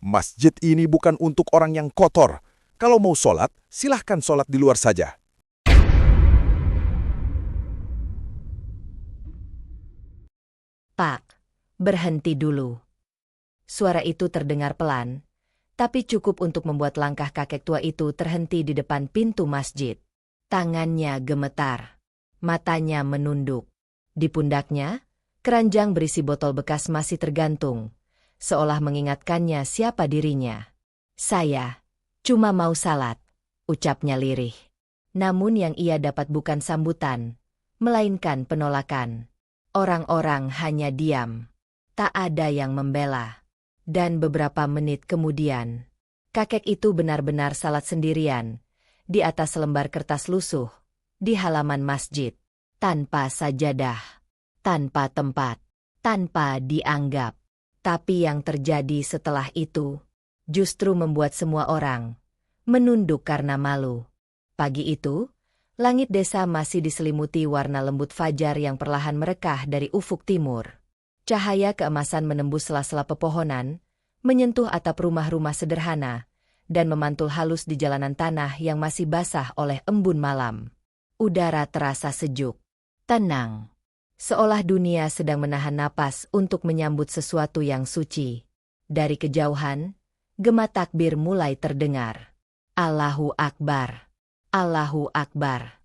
Masjid ini bukan untuk orang yang kotor. Kalau mau sholat, silahkan sholat di luar saja. Pak, berhenti dulu. Suara itu terdengar pelan, tapi cukup untuk membuat langkah kakek tua itu terhenti di depan pintu masjid. Tangannya gemetar, matanya menunduk. Di pundaknya, keranjang berisi botol bekas masih tergantung, seolah mengingatkannya siapa dirinya. "Saya cuma mau salat," ucapnya lirih. Namun yang ia dapat bukan sambutan, melainkan penolakan. Orang-orang hanya diam. Tak ada yang membela. Dan beberapa menit kemudian, kakek itu benar-benar salat sendirian, di atas selembar kertas lusuh, di halaman masjid, tanpa sajadah, tanpa tempat, tanpa dianggap. Tapi yang terjadi setelah itu, justru membuat semua orang menunduk karena malu. Pagi itu, langit desa masih diselimuti warna lembut fajar yang perlahan merekah dari ufuk timur. Cahaya keemasan menembus sela-sela pepohonan, menyentuh atap rumah-rumah sederhana, dan memantul halus di jalanan tanah yang masih basah oleh embun malam. Udara terasa sejuk, tenang, seolah dunia sedang menahan napas untuk menyambut sesuatu yang suci. Dari kejauhan, gema takbir mulai terdengar. Allahu Akbar, Allahu Akbar.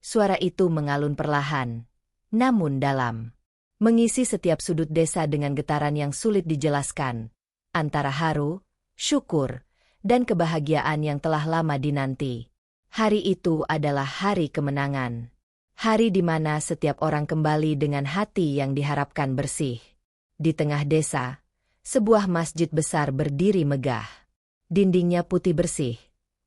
Suara itu mengalun perlahan, namun dalam, mengisi setiap sudut desa dengan getaran yang sulit dijelaskan, antara haru, syukur, dan kebahagiaan yang telah lama dinanti. Hari itu adalah hari kemenangan. Hari di mana setiap orang kembali dengan hati yang diharapkan bersih. Di tengah desa, sebuah masjid besar berdiri megah. Dindingnya putih bersih,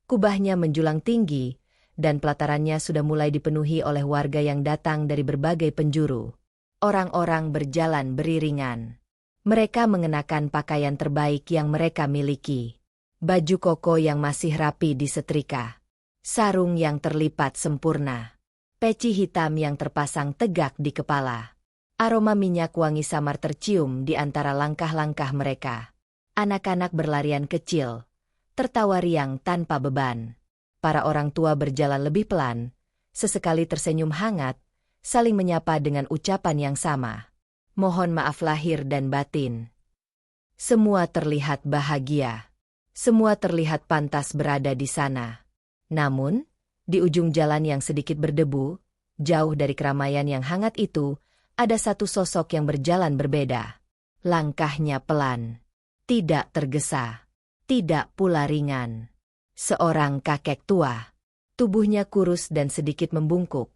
kubahnya menjulang tinggi, dan pelatarannya sudah mulai dipenuhi oleh warga yang datang dari berbagai penjuru. Orang-orang berjalan beriringan. Mereka mengenakan pakaian terbaik yang mereka miliki. Baju koko yang masih rapi disetrika. Sarung yang terlipat sempurna. Peci hitam yang terpasang tegak di kepala. Aroma minyak wangi samar tercium di antara langkah-langkah mereka. Anak-anak berlarian kecil, tertawa riang tanpa beban. Para orang tua berjalan lebih pelan, sesekali tersenyum hangat, saling menyapa dengan ucapan yang sama. Mohon maaf lahir dan batin. Semua terlihat bahagia. Semua terlihat pantas berada di sana. Namun, di ujung jalan yang sedikit berdebu, jauh dari keramaian yang hangat itu, ada satu sosok yang berjalan berbeda. Langkahnya pelan, tidak tergesa, tidak pula ringan. Seorang kakek tua. Tubuhnya kurus dan sedikit membungkuk,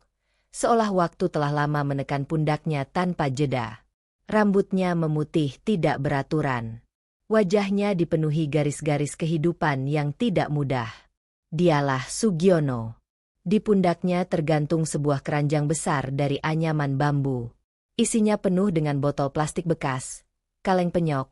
seolah waktu telah lama menekan pundaknya tanpa jeda. Rambutnya memutih tidak beraturan. Wajahnya dipenuhi garis-garis kehidupan yang tidak mudah. Dialah Sugiono. Di pundaknya tergantung sebuah keranjang besar dari anyaman bambu. Isinya penuh dengan botol plastik bekas, kaleng penyok,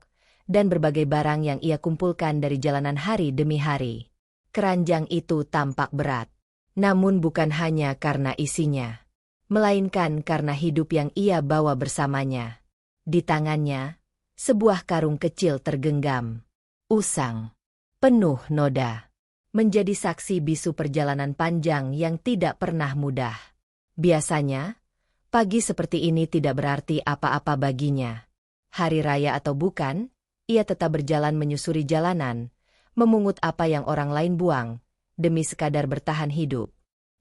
dan berbagai barang yang ia kumpulkan dari jalanan hari demi hari. Keranjang itu tampak berat, namun bukan hanya karena isinya, melainkan karena hidup yang ia bawa bersamanya. Di tangannya, sebuah karung kecil tergenggam, usang, penuh noda, menjadi saksi bisu perjalanan panjang yang tidak pernah mudah. Biasanya, pagi seperti ini tidak berarti apa-apa baginya. Hari raya atau bukan, ia tetap berjalan menyusuri jalanan, memungut apa yang orang lain buang, demi sekadar bertahan hidup.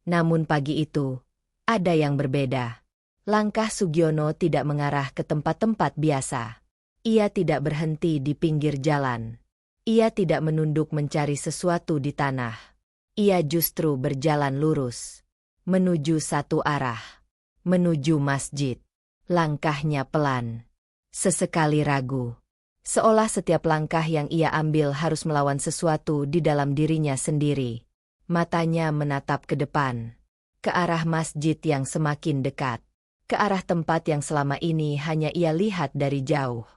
Namun pagi itu, ada yang berbeda. Langkah Sugiono tidak mengarah ke tempat-tempat biasa. Ia tidak berhenti di pinggir jalan. Ia tidak menunduk mencari sesuatu di tanah. Ia justru berjalan lurus, menuju satu arah, menuju masjid. Langkahnya pelan, sesekali ragu, seolah setiap langkah yang ia ambil harus melawan sesuatu di dalam dirinya sendiri. Matanya menatap ke depan, ke arah masjid yang semakin dekat, ke arah tempat yang selama ini hanya ia lihat dari jauh.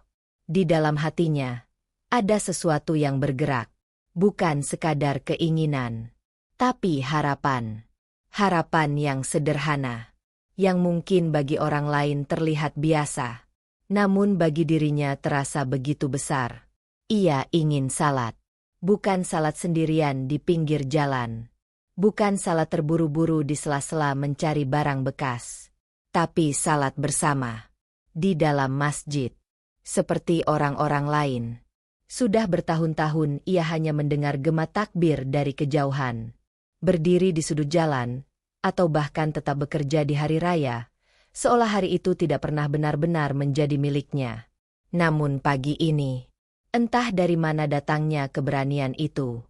Di dalam hatinya, ada sesuatu yang bergerak, bukan sekadar keinginan, tapi harapan. Harapan yang sederhana, yang mungkin bagi orang lain terlihat biasa, namun bagi dirinya terasa begitu besar. Ia ingin salat. Bukan salat sendirian di pinggir jalan. Bukan salat terburu-buru di sela-sela mencari barang bekas. Tapi salat bersama. Di dalam masjid. Seperti orang-orang lain. Sudah bertahun-tahun ia hanya mendengar gema takbir dari kejauhan. Berdiri di sudut jalan, atau bahkan tetap bekerja di hari raya, seolah hari itu tidak pernah benar-benar menjadi miliknya. Namun pagi ini, entah dari mana datangnya keberanian itu.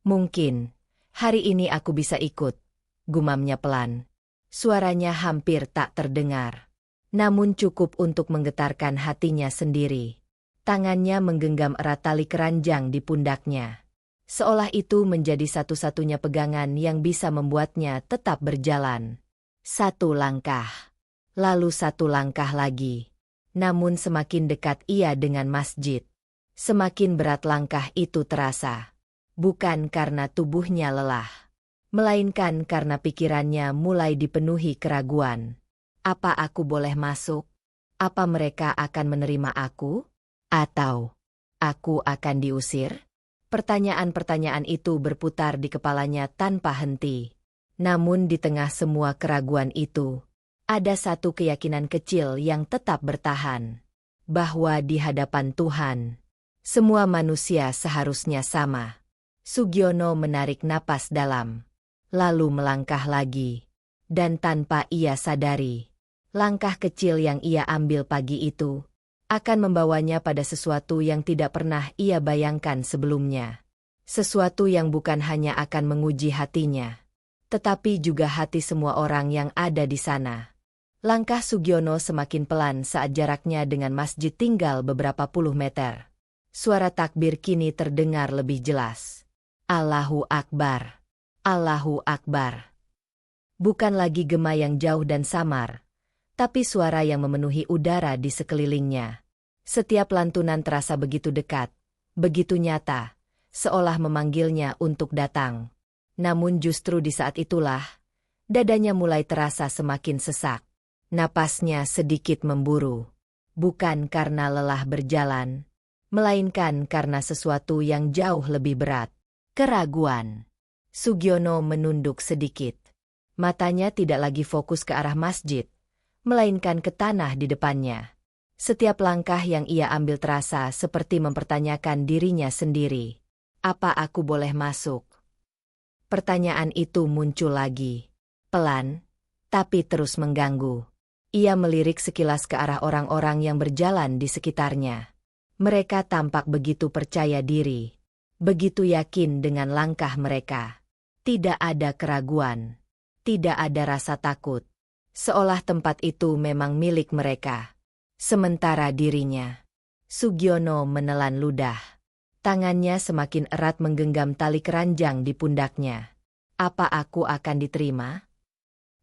Mungkin, hari ini aku bisa ikut, gumamnya pelan. Suaranya hampir tak terdengar. Namun cukup untuk menggetarkan hatinya sendiri. Tangannya menggenggam erat tali keranjang di pundaknya. Seolah itu menjadi satu-satunya pegangan yang bisa membuatnya tetap berjalan. Satu langkah. Lalu satu langkah lagi. Namun semakin dekat ia dengan masjid. Semakin berat langkah itu terasa. Bukan karena tubuhnya lelah. Melainkan karena pikirannya mulai dipenuhi keraguan. Apa aku boleh masuk? Apa mereka akan menerima aku? Atau aku akan diusir? Pertanyaan-pertanyaan itu berputar di kepalanya tanpa henti. Namun di tengah semua keraguan itu, ada satu keyakinan kecil yang tetap bertahan. Bahwa di hadapan Tuhan, semua manusia seharusnya sama. Sugiono menarik napas dalam, lalu melangkah lagi. Dan tanpa ia sadari, langkah kecil yang ia ambil pagi itu akan membawanya pada sesuatu yang tidak pernah ia bayangkan sebelumnya. Sesuatu yang bukan hanya akan menguji hatinya, tetapi juga hati semua orang yang ada di sana. Langkah Sugiono semakin pelan saat jaraknya dengan masjid tinggal beberapa puluh meter. Suara takbir kini terdengar lebih jelas. Allahu Akbar. Allahu Akbar. Bukan lagi gema yang jauh dan samar, tapi suara yang memenuhi udara di sekelilingnya. Setiap lantunan terasa begitu dekat, begitu nyata, seolah memanggilnya untuk datang. Namun justru di saat itulah, dadanya mulai terasa semakin sesak. Napasnya sedikit memburu. Bukan karena lelah berjalan, melainkan karena sesuatu yang jauh lebih berat. Keraguan. Sugiono menunduk sedikit. Matanya tidak lagi fokus ke arah masjid, melainkan ke tanah di depannya. Setiap langkah yang ia ambil terasa seperti mempertanyakan dirinya sendiri. Apa aku boleh masuk? Pertanyaan itu muncul lagi. Pelan, tapi terus mengganggu. Ia melirik sekilas ke arah orang-orang yang berjalan di sekitarnya. Mereka tampak begitu percaya diri. Begitu yakin dengan langkah mereka. Tidak ada keraguan. Tidak ada rasa takut. Seolah tempat itu memang milik mereka. Sementara dirinya, Sugiono menelan ludah. Tangannya semakin erat menggenggam tali keranjang di pundaknya. Apa aku akan diterima?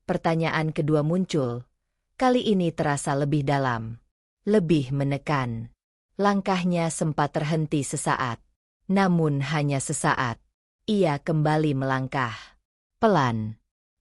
Pertanyaan kedua muncul. Kali ini terasa lebih dalam. Lebih menekan. Langkahnya sempat terhenti sesaat. Namun hanya sesaat. Ia kembali melangkah. Pelan.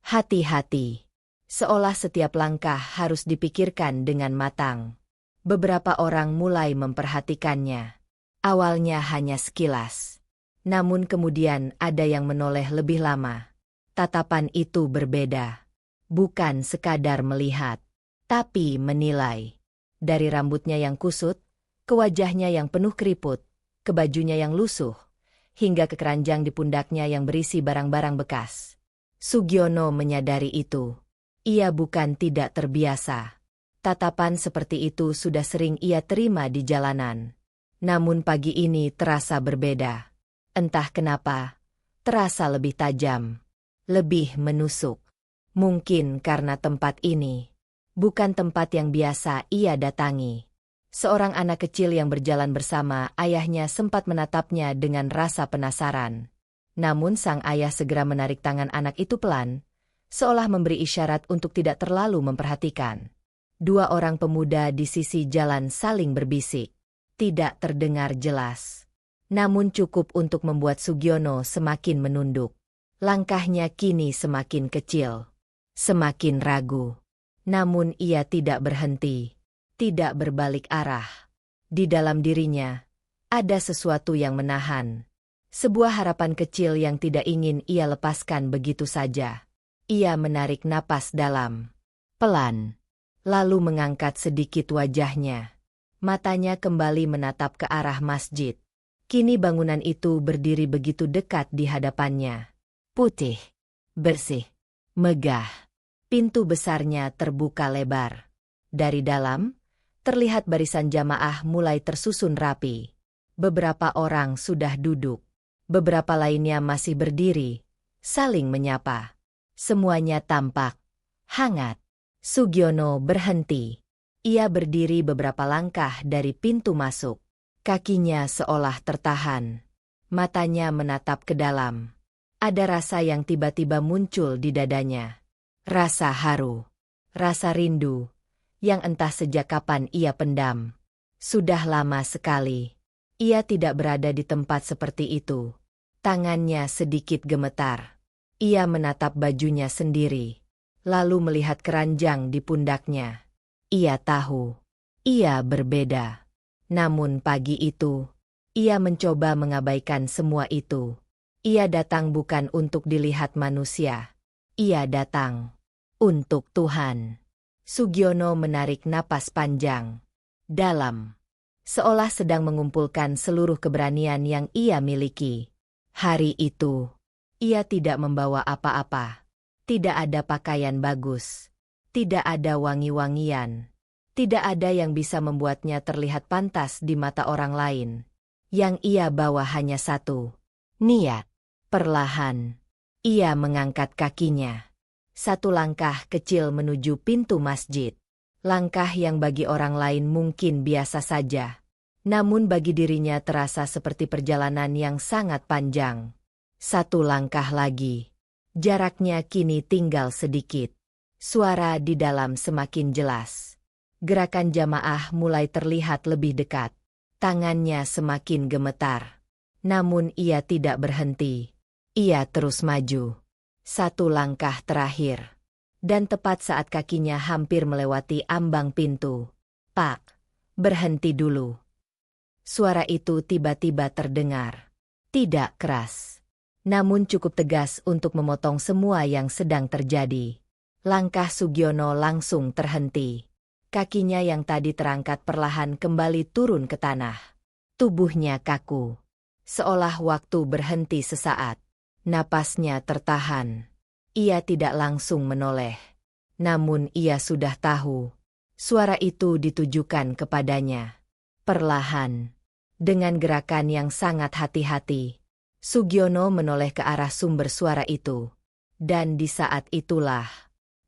Hati-hati. Seolah setiap langkah harus dipikirkan dengan matang. Beberapa orang mulai memperhatikannya. Awalnya hanya sekilas. Namun kemudian ada yang menoleh lebih lama. Tatapan itu berbeda. Bukan sekadar melihat, tapi menilai. Dari rambutnya yang kusut, ke wajahnya yang penuh keriput, ke bajunya yang lusuh, hingga ke keranjang di pundaknya yang berisi barang-barang bekas. Sugiono menyadari itu. Ia bukan tidak terbiasa. Tatapan seperti itu sudah sering ia terima di jalanan. Namun pagi ini terasa berbeda. Entah kenapa, terasa lebih tajam. Lebih menusuk. Mungkin karena tempat ini bukan tempat yang biasa ia datangi. Seorang anak kecil yang berjalan bersama ayahnya sempat menatapnya dengan rasa penasaran. Namun sang ayah segera menarik tangan anak itu pelan, seolah memberi isyarat untuk tidak terlalu memperhatikan. Dua orang pemuda di sisi jalan saling berbisik. Tidak terdengar jelas. Namun cukup untuk membuat Sugiono semakin menunduk. Langkahnya kini semakin kecil. Semakin ragu. Namun ia tidak berhenti. Tidak berbalik arah. Di dalam dirinya, Ada sesuatu yang menahan. Sebuah harapan kecil yang tidak ingin ia lepaskan begitu saja. Ia menarik napas dalam. Pelan. Lalu mengangkat sedikit wajahnya. Matanya kembali menatap ke arah masjid. Kini bangunan itu berdiri begitu dekat di hadapannya. Putih, bersih, megah. Pintu besarnya terbuka lebar. Dari dalam, terlihat barisan jamaah mulai tersusun rapi. Beberapa orang sudah duduk. Beberapa lainnya masih berdiri, saling menyapa. Semuanya tampak hangat. Sugiono berhenti. Ia berdiri beberapa langkah dari pintu masuk. Kakinya seolah tertahan. Matanya menatap ke dalam. Ada rasa yang tiba-tiba muncul di dadanya. Rasa haru. Rasa rindu. Yang entah sejak kapan ia pendam. Sudah lama sekali. Ia tidak berada di tempat seperti itu. Tangannya sedikit gemetar. Ia menatap bajunya sendiri. Lalu melihat keranjang di pundaknya. Ia tahu. Ia berbeda. Namun pagi itu, ia mencoba mengabaikan semua itu. Ia datang bukan untuk dilihat manusia. Ia datang untuk Tuhan. Sugiono menarik napas panjang. Dalam. Seolah sedang mengumpulkan seluruh keberanian yang ia miliki. Hari itu, ia tidak membawa apa-apa. Tidak ada pakaian bagus. Tidak ada wangi-wangian. Tidak ada yang bisa membuatnya terlihat pantas di mata orang lain. Yang ia bawa hanya satu. Niat. Perlahan. Ia mengangkat kakinya. Satu langkah kecil menuju pintu masjid. Langkah yang bagi orang lain mungkin biasa saja. Namun bagi dirinya terasa seperti perjalanan yang sangat panjang. Satu langkah lagi. Jaraknya kini tinggal sedikit. Suara di dalam semakin jelas. Gerakan jamaah mulai terlihat lebih dekat. Tangannya semakin gemetar. Namun ia tidak berhenti. Ia terus maju. Satu langkah terakhir. Dan tepat saat kakinya hampir melewati ambang pintu. Pak, berhenti dulu. Suara itu tiba-tiba terdengar. Tidak keras. Namun cukup tegas untuk memotong semua yang sedang terjadi. Langkah Sugiono langsung terhenti. Kakinya yang tadi terangkat perlahan kembali turun ke tanah. Tubuhnya kaku. Seolah waktu berhenti sesaat. Napasnya tertahan. Ia tidak langsung menoleh. Namun ia sudah tahu. Suara itu ditujukan kepadanya. Perlahan. Dengan gerakan yang sangat hati-hati. Sugiono menoleh ke arah sumber suara itu. Dan di saat itulah.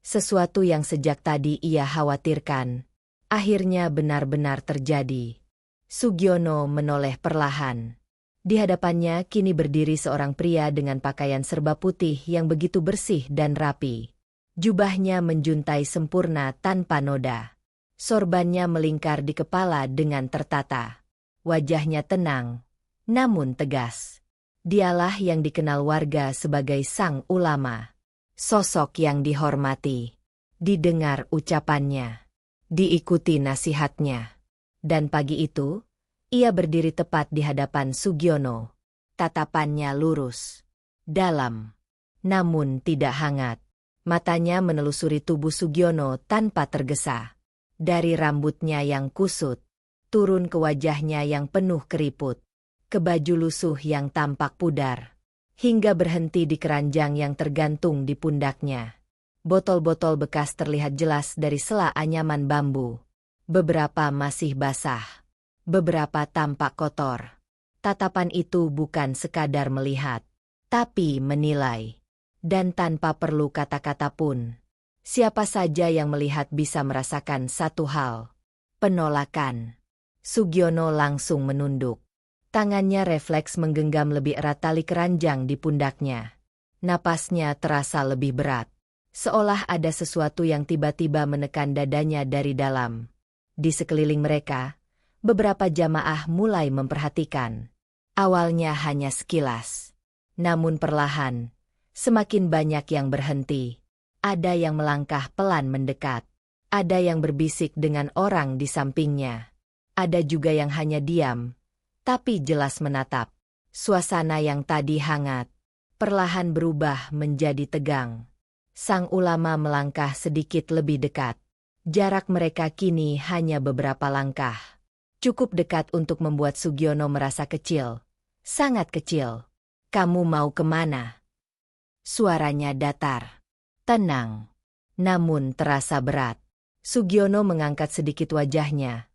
Sesuatu yang sejak tadi ia khawatirkan. Akhirnya benar-benar terjadi. Sugiono menoleh perlahan. Di hadapannya kini berdiri seorang pria dengan pakaian serba putih yang begitu bersih dan rapi. Jubahnya menjuntai sempurna tanpa noda. Sorbannya melingkar di kepala dengan tertata. Wajahnya tenang, namun tegas. Dialah yang dikenal warga sebagai sang ulama. Sosok yang dihormati. Didengar ucapannya. Diikuti nasihatnya. Dan pagi itu, ia berdiri tepat di hadapan Sugiono. Tatapannya lurus. Dalam. Namun tidak hangat. Matanya menelusuri tubuh Sugiono tanpa tergesa. Dari rambutnya yang kusut, turun ke wajahnya yang penuh keriput, ke baju lusuh yang tampak pudar, hingga berhenti di keranjang yang tergantung di pundaknya. Botol-botol bekas terlihat jelas dari sela anyaman bambu. Beberapa masih basah, beberapa tampak kotor. Tatapan itu bukan sekadar melihat, tapi menilai. Dan tanpa perlu kata-kata pun. Siapa saja yang melihat bisa merasakan satu hal. Penolakan. Sugiono langsung menunduk. Tangannya refleks menggenggam lebih erat tali keranjang di pundaknya. Napasnya terasa lebih berat. Seolah ada sesuatu yang tiba-tiba menekan dadanya dari dalam. Di sekeliling mereka, beberapa jamaah mulai memperhatikan. Awalnya hanya sekilas. Namun perlahan, semakin banyak yang berhenti. Ada yang melangkah pelan mendekat. Ada yang berbisik dengan orang di sampingnya. Ada juga yang hanya diam, tapi jelas menatap. Suasana yang tadi hangat, perlahan berubah menjadi tegang. Sang ulama melangkah sedikit lebih dekat. Jarak mereka kini hanya beberapa langkah. Cukup dekat untuk membuat Sugiono merasa kecil. Sangat kecil. "Kamu mau kemana?" Suaranya datar, tenang, namun terasa berat. Sugiono mengangkat sedikit wajahnya,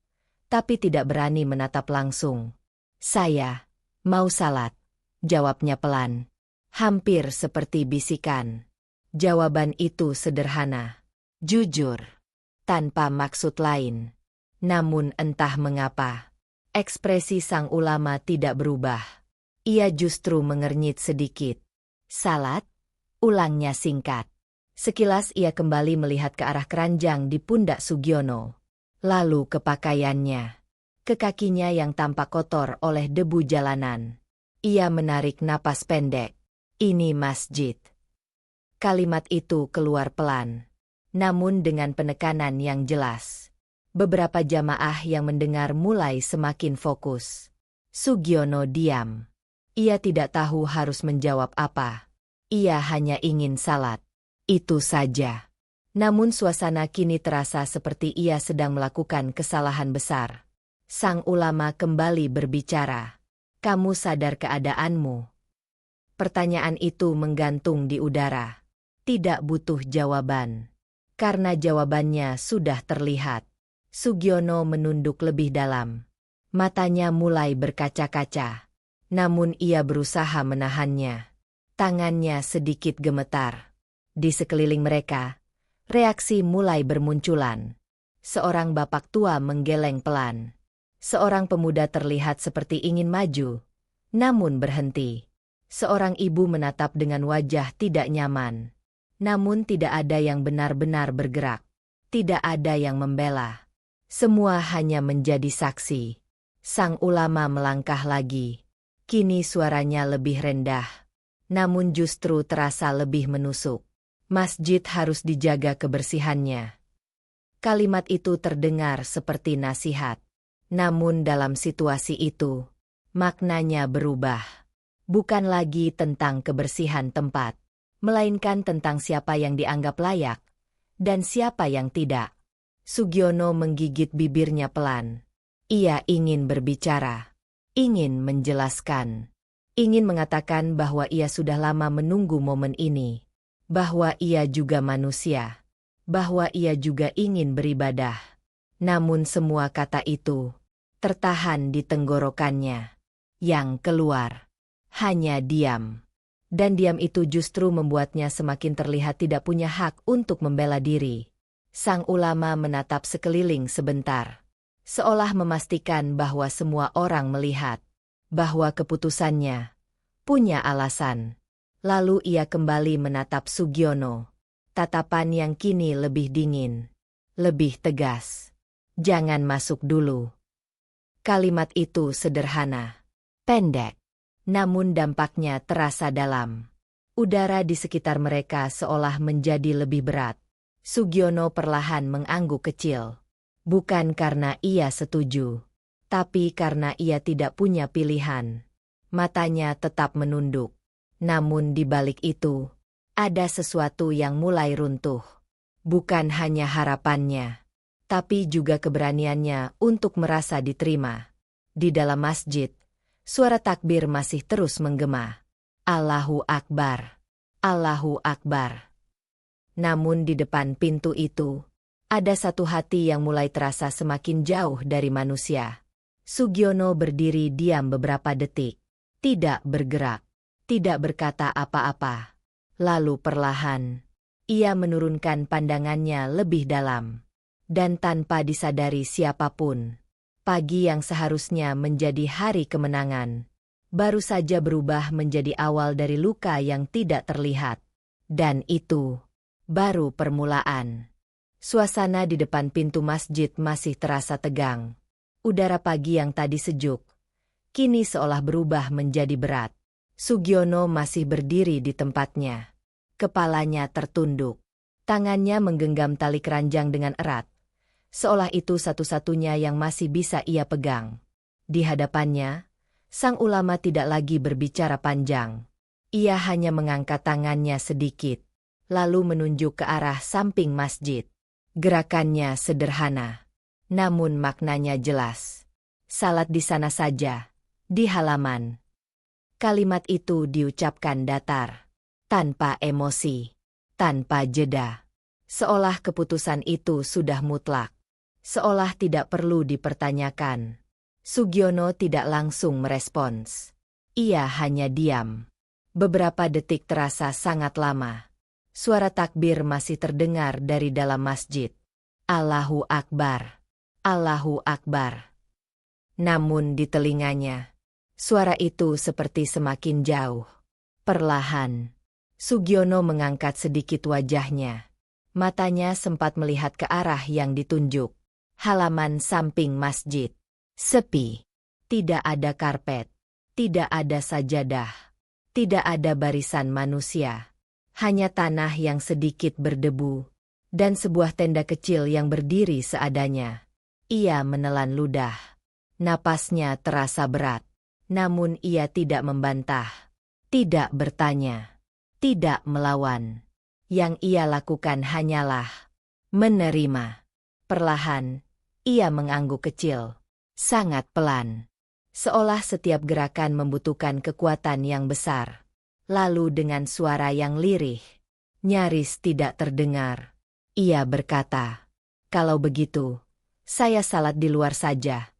tapi tidak berani menatap langsung. "Saya mau salat," jawabnya pelan. Hampir seperti bisikan. Jawaban itu sederhana, jujur, tanpa maksud lain. Namun entah mengapa, ekspresi sang ulama tidak berubah. Ia justru mengernyit sedikit. "Salat?" ulangnya singkat. Sekilas ia kembali melihat ke arah keranjang di pundak Sugiono. Lalu ke pakaiannya. Ke kakinya yang tampak kotor oleh debu jalanan. Ia menarik napas pendek. "Ini masjid." Kalimat itu keluar pelan, namun dengan penekanan yang jelas. Beberapa jamaah yang mendengar mulai semakin fokus. Sugiono diam. Ia tidak tahu harus menjawab apa. Ia hanya ingin salat. Itu saja. Namun suasana kini terasa seperti ia sedang melakukan kesalahan besar. Sang ulama kembali berbicara. "Kamu sadar keadaanmu?" Pertanyaan itu menggantung di udara. Tidak butuh jawaban. Karena jawabannya sudah terlihat. Sugiono menunduk lebih dalam. Matanya mulai berkaca-kaca. Namun ia berusaha menahannya. Tangannya sedikit gemetar. Di sekeliling mereka, reaksi mulai bermunculan. Seorang bapak tua menggeleng pelan. Seorang pemuda terlihat seperti ingin maju, namun berhenti. Seorang ibu menatap dengan wajah tidak nyaman. Namun tidak ada yang benar-benar bergerak. Tidak ada yang membela. Semua hanya menjadi saksi. Sang ulama melangkah lagi. Kini suaranya lebih rendah. Namun justru terasa lebih menusuk. "Masjid harus dijaga kebersihannya." Kalimat itu terdengar seperti nasihat. Namun dalam situasi itu, maknanya berubah. Bukan lagi tentang kebersihan tempat, melainkan tentang siapa yang dianggap layak, dan siapa yang tidak. Sugiono menggigit bibirnya pelan. Ia ingin berbicara, ingin menjelaskan, ingin mengatakan bahwa ia sudah lama menunggu momen ini, bahwa ia juga manusia, bahwa ia juga ingin beribadah. Namun semua kata itu tertahan di tenggorokannya. Yang keluar hanya diam. Dan diam itu justru membuatnya semakin terlihat tidak punya hak untuk membela diri. Sang ulama menatap sekeliling sebentar, seolah memastikan bahwa semua orang melihat, bahwa keputusannya punya alasan. Lalu ia kembali menatap Sugiono, tatapan yang kini lebih dingin, lebih tegas. "Jangan masuk dulu." Kalimat itu sederhana, pendek, namun dampaknya terasa dalam. Udara di sekitar mereka seolah menjadi lebih berat. Sugiono perlahan mengangguk kecil. Bukan karena ia setuju, tapi karena ia tidak punya pilihan. Matanya tetap menunduk. Namun di balik itu, ada sesuatu yang mulai runtuh. Bukan hanya harapannya, tapi juga keberaniannya untuk merasa diterima. Di dalam masjid, suara takbir masih terus menggema. Allahu Akbar, Allahu Akbar. Namun di depan pintu itu, ada satu hati yang mulai terasa semakin jauh dari manusia. Sugiono berdiri diam beberapa detik, tidak bergerak, tidak berkata apa-apa. Lalu perlahan, ia menurunkan pandangannya lebih dalam. Dan tanpa disadari siapapun, pagi yang seharusnya menjadi hari kemenangan, baru saja berubah menjadi awal dari luka yang tidak terlihat. Dan itu baru permulaan. Suasana di depan pintu masjid masih terasa tegang. Udara pagi yang tadi sejuk, kini seolah berubah menjadi berat. Sugiono masih berdiri di tempatnya. Kepalanya tertunduk. Tangannya menggenggam tali keranjang dengan erat, seolah itu satu-satunya yang masih bisa ia pegang. Di hadapannya, Sang ulama tidak lagi berbicara panjang. Ia hanya mengangkat tangannya sedikit, lalu menunjuk ke arah samping masjid. Gerakannya sederhana, namun maknanya jelas. Salat di sana saja, di halaman. Kalimat itu diucapkan datar, tanpa emosi, tanpa jeda. Seolah keputusan itu sudah mutlak, seolah tidak perlu dipertanyakan. Sugiono tidak langsung merespons. Ia hanya diam. Beberapa detik terasa sangat lama. Suara takbir masih terdengar dari dalam masjid. Allahu Akbar. Allahu Akbar. Namun di telinganya, suara itu seperti semakin jauh. Perlahan, Sugiono mengangkat sedikit wajahnya. Matanya sempat melihat ke arah yang ditunjuk. Halaman samping masjid. Sepi. Tidak ada karpet. Tidak ada sajadah. Tidak ada barisan manusia. Hanya tanah yang sedikit berdebu. Dan sebuah tenda kecil yang berdiri seadanya. Ia menelan ludah. Napasnya terasa berat. Namun ia tidak membantah. Tidak bertanya. Tidak melawan. Yang ia lakukan hanyalah menerima. Perlahan, ia mengangguk kecil. Sangat pelan. Seolah setiap gerakan membutuhkan kekuatan yang besar. Lalu dengan suara yang lirih, nyaris tidak terdengar, ia berkata, "Kalau begitu, saya salat di luar saja."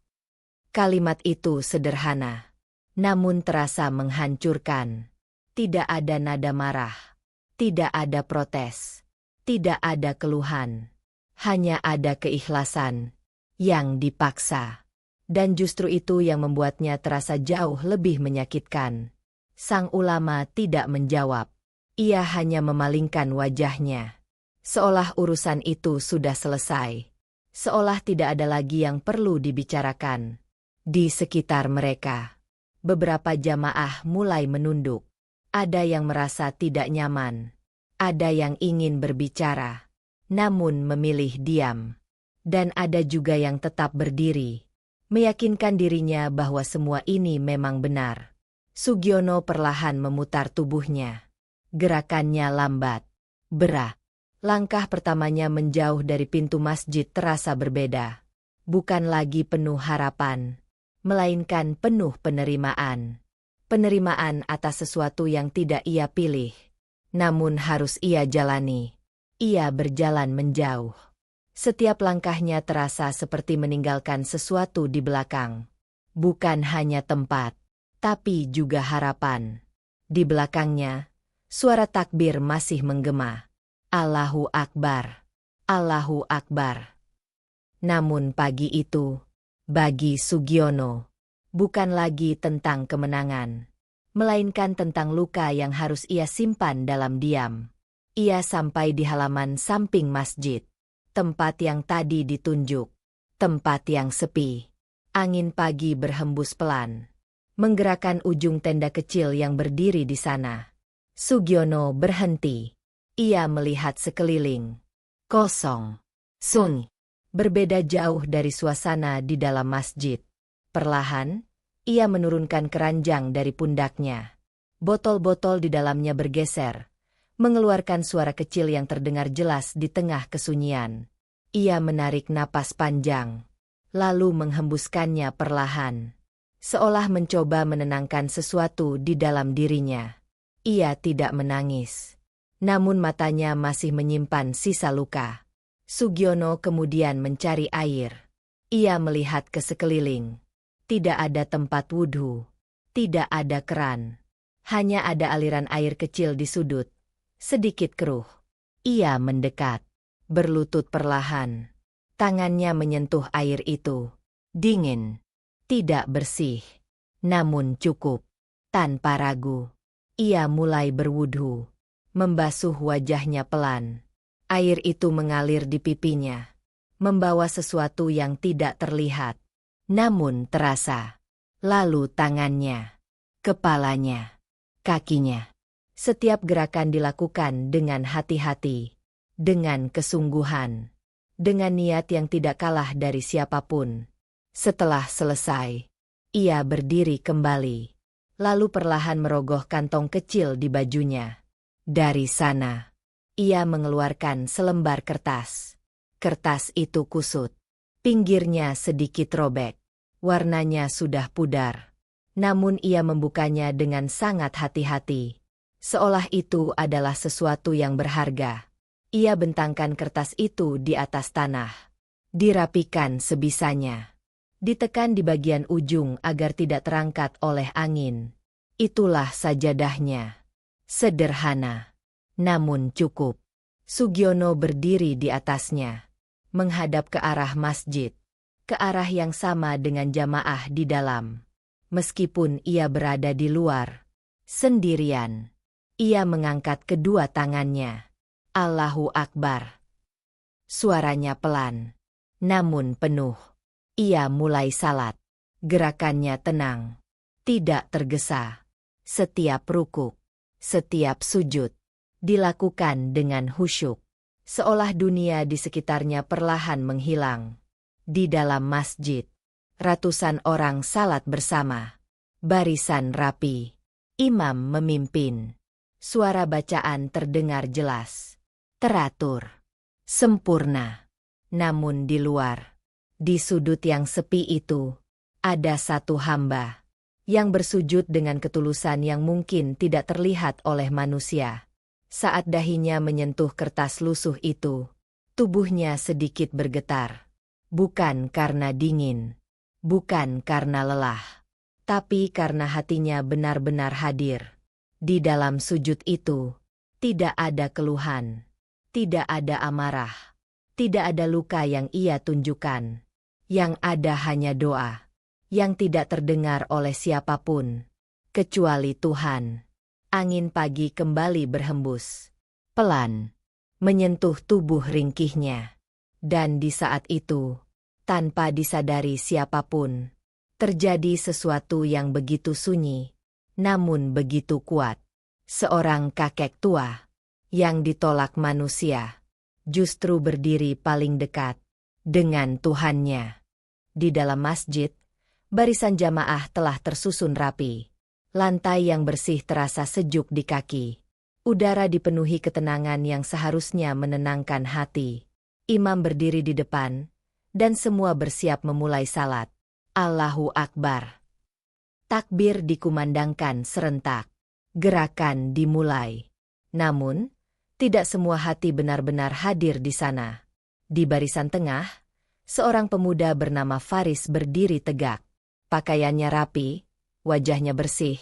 Kalimat itu sederhana, namun terasa menghancurkan. Tidak ada nada marah, tidak ada protes, tidak ada keluhan. Hanya ada keikhlasan yang dipaksa. Dan justru itu yang membuatnya terasa jauh lebih menyakitkan. Sang ulama tidak menjawab. Ia hanya memalingkan wajahnya. Seolah urusan itu sudah selesai. Seolah tidak ada lagi yang perlu dibicarakan. Di sekitar mereka, beberapa jamaah mulai menunduk. Ada yang merasa tidak nyaman. Ada yang ingin berbicara, namun memilih diam. Dan ada juga yang tetap berdiri, meyakinkan dirinya bahwa semua ini memang benar. Sugiono perlahan memutar tubuhnya. Gerakannya lambat, berat. Langkah pertamanya menjauh dari pintu masjid terasa berbeda. Bukan lagi penuh harapan, melainkan penuh penerimaan. Penerimaan atas sesuatu yang tidak ia pilih, namun harus ia jalani. Ia berjalan menjauh. Setiap langkahnya terasa seperti meninggalkan sesuatu di belakang. Bukan hanya tempat, tapi juga harapan. Di belakangnya, suara takbir masih menggema. Allahu Akbar. Allahu Akbar. Namun pagi itu, bagi Sugiono, bukan lagi tentang kemenangan, melainkan tentang luka yang harus ia simpan dalam diam. Ia sampai di halaman samping masjid. Tempat yang tadi ditunjuk. Tempat yang sepi. Angin pagi berhembus pelan, menggerakkan ujung tenda kecil yang berdiri di sana. Sugiono berhenti. Ia melihat sekeliling. Kosong. Sunyi. Berbeda jauh dari suasana di dalam masjid. Perlahan, ia menurunkan keranjang dari pundaknya. Botol-botol di dalamnya bergeser, mengeluarkan suara kecil yang terdengar jelas di tengah kesunyian. Ia menarik napas panjang, lalu menghembuskannya perlahan, seolah mencoba menenangkan sesuatu di dalam dirinya. Ia tidak menangis, namun matanya masih menyimpan sisa luka. Sugiono kemudian mencari air. Ia melihat ke sekeliling. Tidak ada tempat wudhu, tidak ada keran. Hanya ada aliran air kecil di sudut. Sedikit keruh. Ia mendekat, berlutut perlahan. Tangannya menyentuh air itu. Dingin. Tidak bersih. Namun cukup. Tanpa ragu, ia mulai berwudhu. Membasuh wajahnya pelan. Air itu mengalir di pipinya. Membawa sesuatu yang tidak terlihat. Namun terasa. Lalu tangannya. Kepalanya. Kakinya. Setiap gerakan dilakukan dengan hati-hati, dengan kesungguhan, dengan niat yang tidak kalah dari siapapun. Setelah selesai, Ia berdiri kembali, lalu perlahan merogoh kantong kecil di bajunya. Dari sana, ia mengeluarkan selembar kertas. Kertas itu kusut. Pinggirnya sedikit robek. Warnanya sudah pudar. Namun ia membukanya dengan sangat hati-hati. Seolah itu adalah sesuatu yang berharga. Ia bentangkan kertas itu di atas tanah. Dirapikan sebisanya. Ditekan di bagian ujung agar tidak terangkat oleh angin. Itulah sajadahnya. Sederhana, namun cukup. Sugiono berdiri di atasnya, menghadap ke arah masjid, ke arah yang sama dengan jamaah di dalam. Meskipun ia berada di luar, sendirian, ia mengangkat kedua tangannya. Allahu Akbar. Suaranya pelan, namun penuh. Ia mulai salat. Gerakannya tenang, tidak tergesa. Setiap rukuk, setiap sujud, dilakukan dengan khusyuk. Seolah dunia di sekitarnya perlahan menghilang. Di dalam masjid, ratusan orang salat bersama. Barisan rapi. Imam memimpin. Suara bacaan terdengar jelas. Teratur. Sempurna. Namun di luar, di sudut yang sepi itu, ada satu hamba yang bersujud dengan ketulusan yang mungkin tidak terlihat oleh manusia. Saat dahinya menyentuh kertas lusuh itu, tubuhnya sedikit bergetar. Bukan karena dingin, bukan karena lelah, tapi karena hatinya benar-benar hadir. Di dalam sujud itu, tidak ada keluhan, tidak ada amarah, tidak ada luka yang ia tunjukkan. Yang ada hanya doa, yang tidak terdengar oleh siapapun, kecuali Tuhan. Angin pagi kembali berhembus, pelan, menyentuh tubuh ringkihnya. Dan di saat itu, tanpa disadari siapapun, terjadi sesuatu yang begitu sunyi, namun begitu kuat. Seorang kakek tua, yang ditolak manusia, justru berdiri paling dekat dengan Tuhannya. Di dalam masjid, barisan jamaah telah tersusun rapi. Lantai yang bersih terasa sejuk di kaki. Udara dipenuhi ketenangan yang seharusnya menenangkan hati. Imam berdiri di depan, dan semua bersiap memulai salat. Allahu Akbar. Takbir dikumandangkan serentak. Gerakan dimulai. Namun, tidak semua hati benar-benar hadir di sana. Di barisan tengah, seorang pemuda bernama Faris berdiri tegak. Pakaiannya rapi, wajahnya bersih,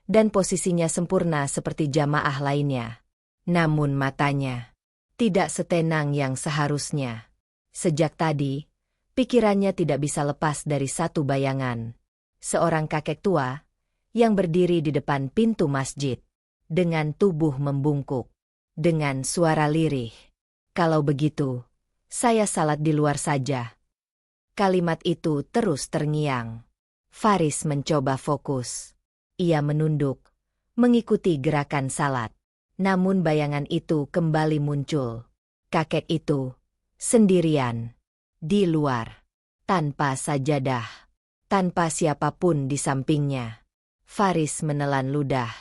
dan posisinya sempurna seperti jamaah lainnya. Namun matanya tidak setenang yang seharusnya. Sejak tadi, pikirannya tidak bisa lepas dari satu bayangan. Seorang kakek tua yang berdiri di depan pintu masjid, dengan tubuh membungkuk, dengan suara lirih. Kalau begitu, saya salat di luar saja. Kalimat itu terus terngiang. Faris mencoba fokus. Ia menunduk, mengikuti gerakan salat. Namun bayangan itu kembali muncul. Kakek itu, sendirian, di luar, tanpa sajadah, tanpa siapapun di sampingnya. Faris menelan ludah.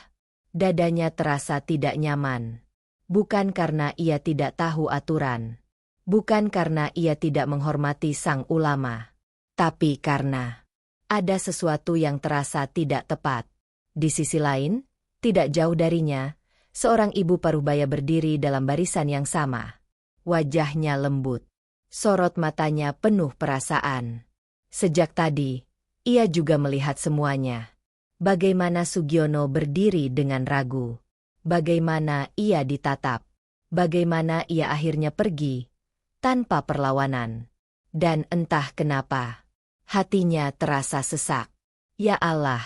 Dadanya terasa tidak nyaman. Bukan karena ia tidak tahu aturan. Bukan karena ia tidak menghormati sang ulama. Tapi karena ada sesuatu yang terasa tidak tepat. Di sisi lain, tidak jauh darinya, seorang ibu parubaya berdiri dalam barisan yang sama. Wajahnya lembut. Sorot matanya penuh perasaan. Sejak tadi, ia juga melihat semuanya. Bagaimana Sugiono berdiri dengan ragu. Bagaimana ia ditatap. Bagaimana ia akhirnya pergi, tanpa perlawanan. Dan entah kenapa, hatinya terasa sesak. Ya Allah,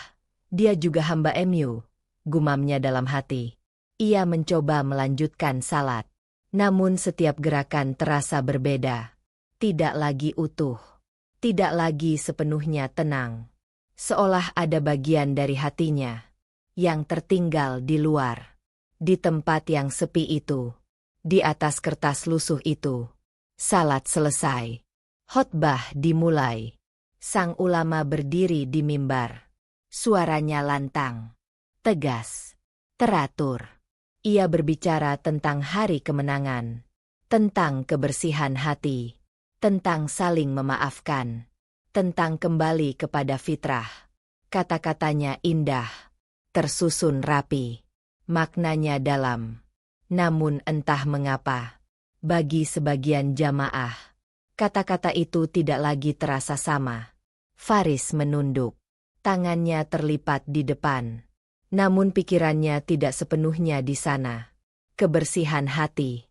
dia juga hamba MU, gumamnya dalam hati. Ia mencoba melanjutkan salat. Namun setiap gerakan terasa berbeda. Tidak lagi utuh. Tidak lagi sepenuhnya tenang. Seolah ada bagian dari hatinya yang tertinggal di luar. Di tempat yang sepi itu. Di atas kertas lusuh itu. Salat selesai. Khotbah dimulai. Sang ulama berdiri di mimbar. Suaranya lantang, tegas, teratur. Ia berbicara tentang hari kemenangan, tentang kebersihan hati, tentang saling memaafkan, tentang kembali kepada fitrah. Kata-katanya indah, tersusun rapi, maknanya dalam. Namun entah mengapa, bagi sebagian jamaah, kata-kata itu tidak lagi terasa sama. Faris menunduk. Tangannya terlipat di depan. Namun pikirannya tidak sepenuhnya di sana. Kebersihan hati.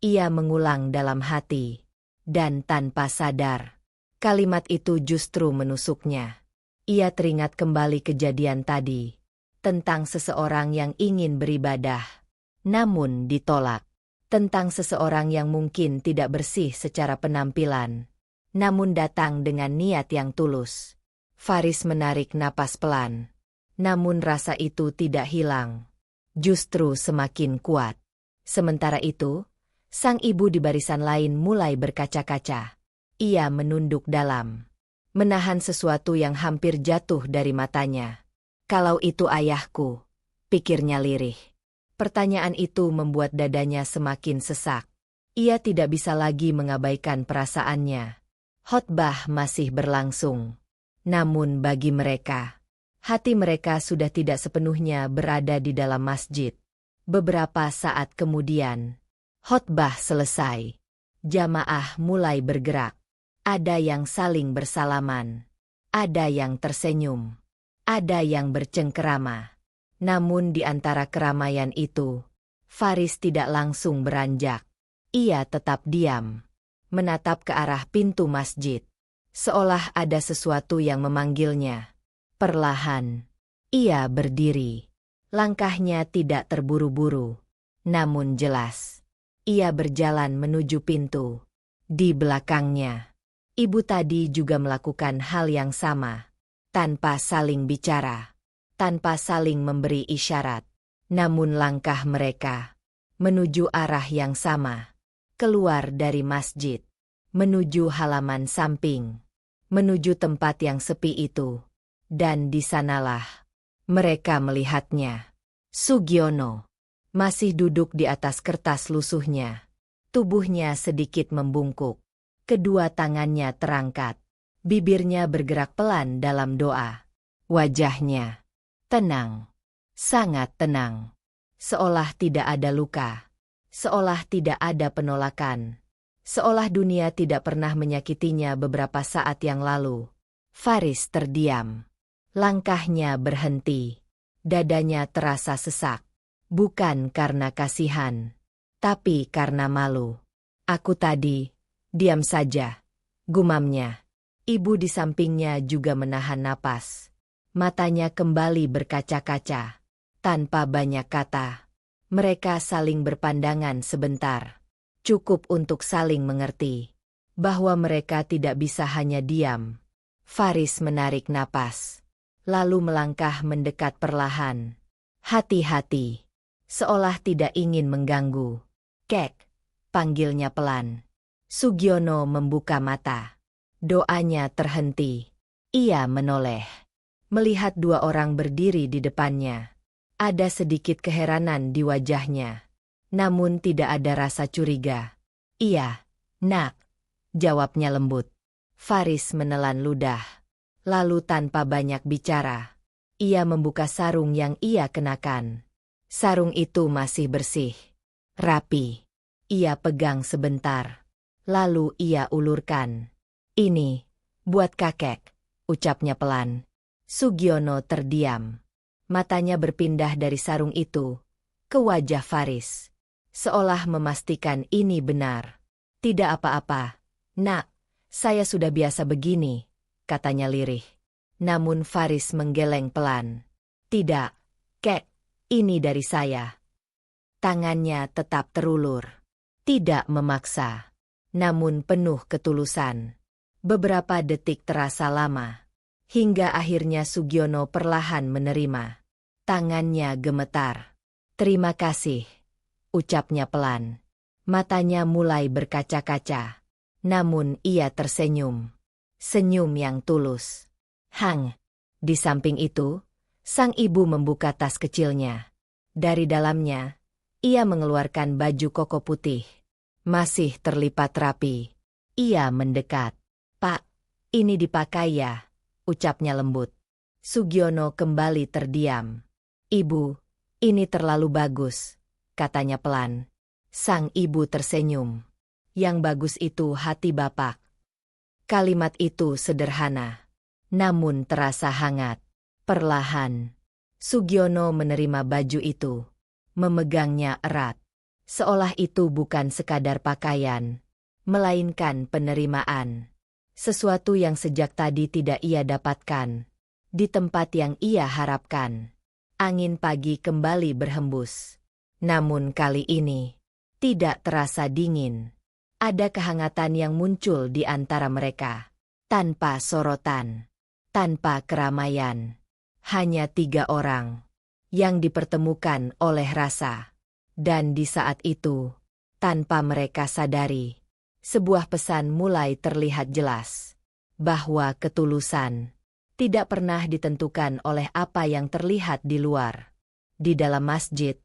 Ia mengulang dalam hati. Dan tanpa sadar, kalimat itu justru menusuknya. Ia teringat kembali kejadian tadi. Tentang seseorang yang ingin beribadah, namun ditolak. Tentang seseorang yang mungkin tidak bersih secara penampilan, namun datang dengan niat yang tulus. Faris menarik napas pelan. Namun rasa itu tidak hilang. Justru semakin kuat. Sementara itu, sang ibu di barisan lain mulai berkaca-kaca. Ia menunduk dalam. Menahan sesuatu yang hampir jatuh dari matanya. Kalau itu ayahku, pikirnya lirih. Pertanyaan itu membuat dadanya semakin sesak. Ia tidak bisa lagi mengabaikan perasaannya. Khotbah masih berlangsung. Namun bagi mereka, hati mereka sudah tidak sepenuhnya berada di dalam masjid. Beberapa saat kemudian, khotbah selesai. Jamaah mulai bergerak. Ada yang saling bersalaman. Ada yang tersenyum. Ada yang bercengkerama. Namun di antara keramaian itu, Faris tidak langsung beranjak. Ia tetap diam, menatap ke arah pintu masjid. Seolah ada sesuatu yang memanggilnya. Perlahan, ia berdiri. Langkahnya tidak terburu-buru, namun jelas. Ia berjalan menuju pintu. Di belakangnya, ibu tadi juga melakukan hal yang sama. Tanpa saling bicara, tanpa saling memberi isyarat. Namun langkah mereka menuju arah yang sama. Keluar dari masjid, menuju halaman samping, menuju tempat yang sepi itu. Dan di sanalah mereka melihatnya. Sugiono masih duduk di atas kertas lusuhnya. Tubuhnya sedikit membungkuk. Kedua tangannya terangkat. Bibirnya bergerak pelan dalam doa. Wajahnya tenang, sangat tenang. Seolah tidak ada luka. Seolah tidak ada penolakan. Seolah dunia tidak pernah menyakitinya beberapa saat yang lalu. Faris terdiam. Langkahnya berhenti. Dadanya terasa sesak. Bukan karena kasihan, tapi karena malu. Aku tadi, diam saja, gumamnya. Ibu di sampingnya juga menahan napas. Matanya kembali berkaca-kaca. Tanpa banyak kata, mereka saling berpandangan sebentar. Cukup untuk saling mengerti bahwa mereka tidak bisa hanya diam. Faris menarik napas, lalu melangkah mendekat perlahan. Hati-hati, seolah tidak ingin mengganggu. Kek, panggilnya pelan. Sugiono membuka mata. Doanya terhenti. Ia menoleh. Melihat dua orang berdiri di depannya. Ada sedikit keheranan di wajahnya. Namun tidak ada rasa curiga. Iya, nak, jawabnya lembut. Faris menelan ludah. Lalu tanpa banyak bicara, ia membuka sarung yang ia kenakan. Sarung itu masih bersih, rapi. Ia pegang sebentar. Lalu ia ulurkan. Ini, buat kakek, ucapnya pelan. Sugiono terdiam. Matanya berpindah dari sarung itu ke wajah Faris. Seolah memastikan ini benar. Tidak apa-apa, nak, saya sudah biasa begini, katanya lirih. Namun Faris menggeleng pelan. Tidak, kek, ini dari saya. Tangannya tetap terulur. Tidak memaksa, namun penuh ketulusan. Beberapa detik terasa lama. Hingga akhirnya Sugiono perlahan menerima. Tangannya gemetar. Terima kasih, ucapnya pelan. Matanya mulai berkaca-kaca. Namun ia tersenyum. Senyum yang tulus. Hang. Di samping itu, sang ibu membuka tas kecilnya. Dari dalamnya, ia mengeluarkan baju koko putih. Masih terlipat rapi. Ia mendekat. "Pak, ini dipakai ya," ucapnya lembut. Sugiono kembali terdiam. "Ibu, ini terlalu bagus," katanya pelan. Sang ibu tersenyum. "Yang bagus itu hati Bapak." Kalimat itu sederhana, namun terasa hangat. Perlahan, Sugiono menerima baju itu, memegangnya erat. Seolah itu bukan sekadar pakaian, melainkan penerimaan. Sesuatu yang sejak tadi tidak ia dapatkan. Di tempat yang ia harapkan. Angin pagi kembali berhembus. Namun kali ini, tidak terasa dingin. Ada kehangatan yang muncul di antara mereka. Tanpa sorotan. Tanpa keramaian. Hanya 3 orang. Yang dipertemukan oleh rasa. Dan di saat itu, tanpa mereka sadari, sebuah pesan mulai terlihat jelas. Bahwa ketulusan tidak pernah ditentukan oleh apa yang terlihat di luar. Di dalam masjid,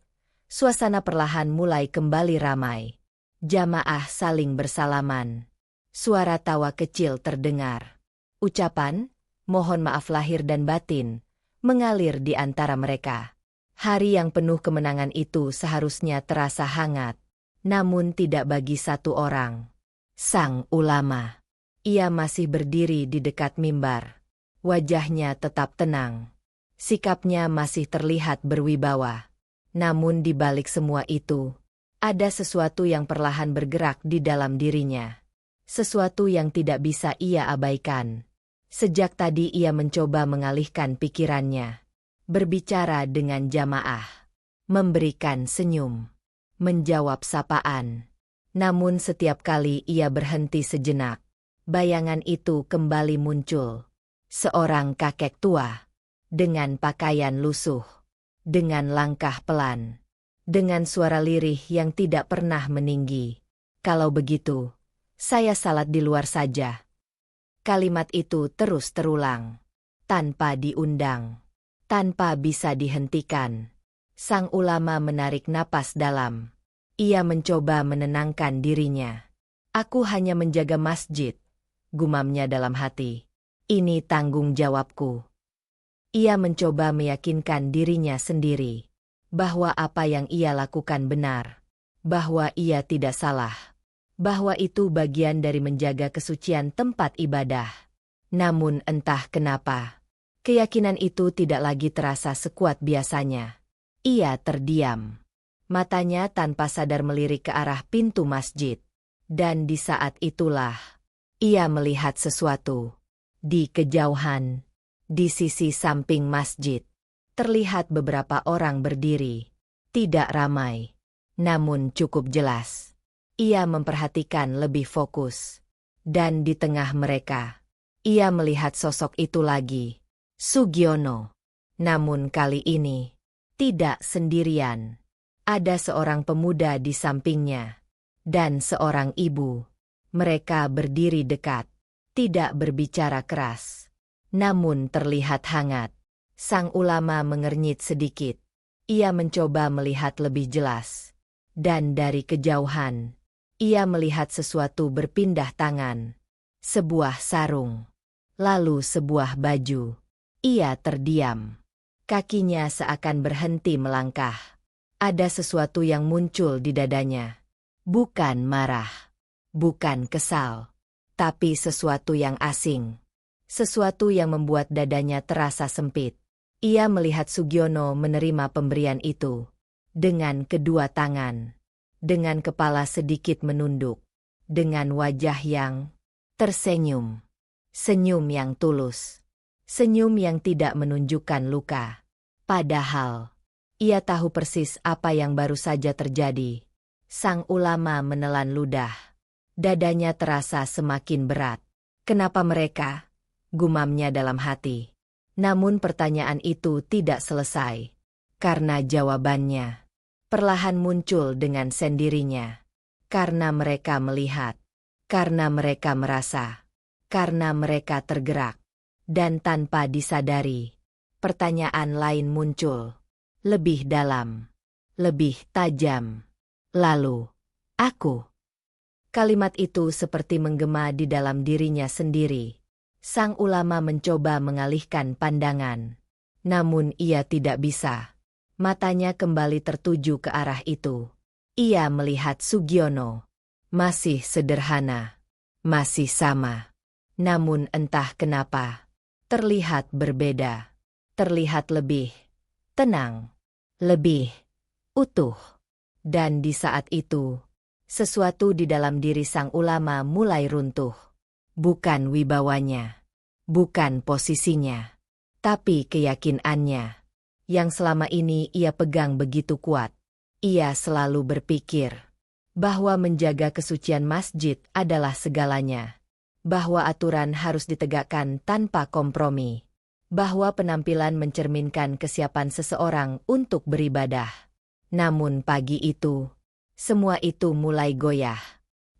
suasana perlahan mulai kembali ramai. Jamaah saling bersalaman. Suara tawa kecil terdengar. Ucapan, "Mohon maaf lahir dan batin," mengalir di antara mereka. Hari yang penuh kemenangan itu seharusnya terasa hangat. Namun tidak bagi satu orang. Sang ulama. Ia masih berdiri di dekat mimbar. Wajahnya tetap tenang. Sikapnya masih terlihat berwibawa. Namun di balik semua itu, ada sesuatu yang perlahan bergerak di dalam dirinya. Sesuatu yang tidak bisa ia abaikan. Sejak tadi ia mencoba mengalihkan pikirannya. Berbicara dengan jamaah. Memberikan senyum. Menjawab sapaan. Namun setiap kali ia berhenti sejenak, bayangan itu kembali muncul. Seorang kakek tua. Dengan pakaian lusuh. Dengan langkah pelan. Dengan suara lirih yang tidak pernah meninggi. "Kalau begitu, saya salat di luar saja." Kalimat itu terus terulang. Tanpa diundang. Tanpa bisa dihentikan. Sang ulama menarik napas dalam. Ia mencoba menenangkan dirinya. "Aku hanya menjaga masjid," gumamnya dalam hati. "Ini tanggung jawabku." Ia mencoba meyakinkan dirinya sendiri. Bahwa apa yang ia lakukan benar. Bahwa ia tidak salah. Bahwa itu bagian dari menjaga kesucian tempat ibadah. Namun entah kenapa, keyakinan itu tidak lagi terasa sekuat biasanya. Ia terdiam. Matanya tanpa sadar melirik ke arah pintu masjid. Dan di saat itulah, ia melihat sesuatu. Di kejauhan, di sisi samping masjid, terlihat beberapa orang berdiri. Tidak ramai, namun cukup jelas. Ia memperhatikan lebih fokus. Dan di tengah mereka, ia melihat sosok itu lagi. Sugiono. Namun kali ini, tidak sendirian. Ada seorang pemuda di sampingnya. Dan seorang ibu. Mereka berdiri dekat. Tidak berbicara keras. Namun terlihat hangat. Sang ulama mengernyit sedikit. Ia mencoba melihat lebih jelas. Dan dari kejauhan, ia melihat sesuatu berpindah tangan. Sebuah sarung. Lalu sebuah baju. Ia terdiam. Kakinya seakan berhenti melangkah. Ada sesuatu yang muncul di dadanya. Bukan marah. Bukan kesal. Tapi sesuatu yang asing. Sesuatu yang membuat dadanya terasa sempit. Ia melihat Sugiono menerima pemberian itu. Dengan kedua tangan. Dengan kepala sedikit menunduk. Dengan wajah yang tersenyum. Senyum yang tulus. Senyum yang tidak menunjukkan luka. Padahal, ia tahu persis apa yang baru saja terjadi. Sang ulama menelan ludah. Dadanya terasa semakin berat. "Kenapa mereka?" gumamnya dalam hati. Namun pertanyaan itu tidak selesai. Karena jawabannya perlahan muncul dengan sendirinya. Karena mereka melihat. Karena mereka merasa. Karena mereka tergerak. Dan tanpa disadari, pertanyaan lain muncul. Lebih dalam. Lebih tajam. Lalu, aku. Kalimat itu seperti menggema di dalam dirinya sendiri. Sang ulama mencoba mengalihkan pandangan. Namun ia tidak bisa. Matanya kembali tertuju ke arah itu. Ia melihat Sugiono. Masih sederhana. Masih sama. Namun entah kenapa. Terlihat berbeda. Terlihat lebih tenang. Lebih utuh. Dan di saat itu, sesuatu di dalam diri sang ulama mulai runtuh. Bukan wibawanya. Bukan posisinya. Tapi keyakinannya. Yang selama ini ia pegang begitu kuat. Ia selalu berpikir bahwa menjaga kesucian masjid adalah segalanya. Bahwa aturan harus ditegakkan tanpa kompromi. Bahwa penampilan mencerminkan kesiapan seseorang untuk beribadah. Namun pagi itu, semua itu mulai goyah.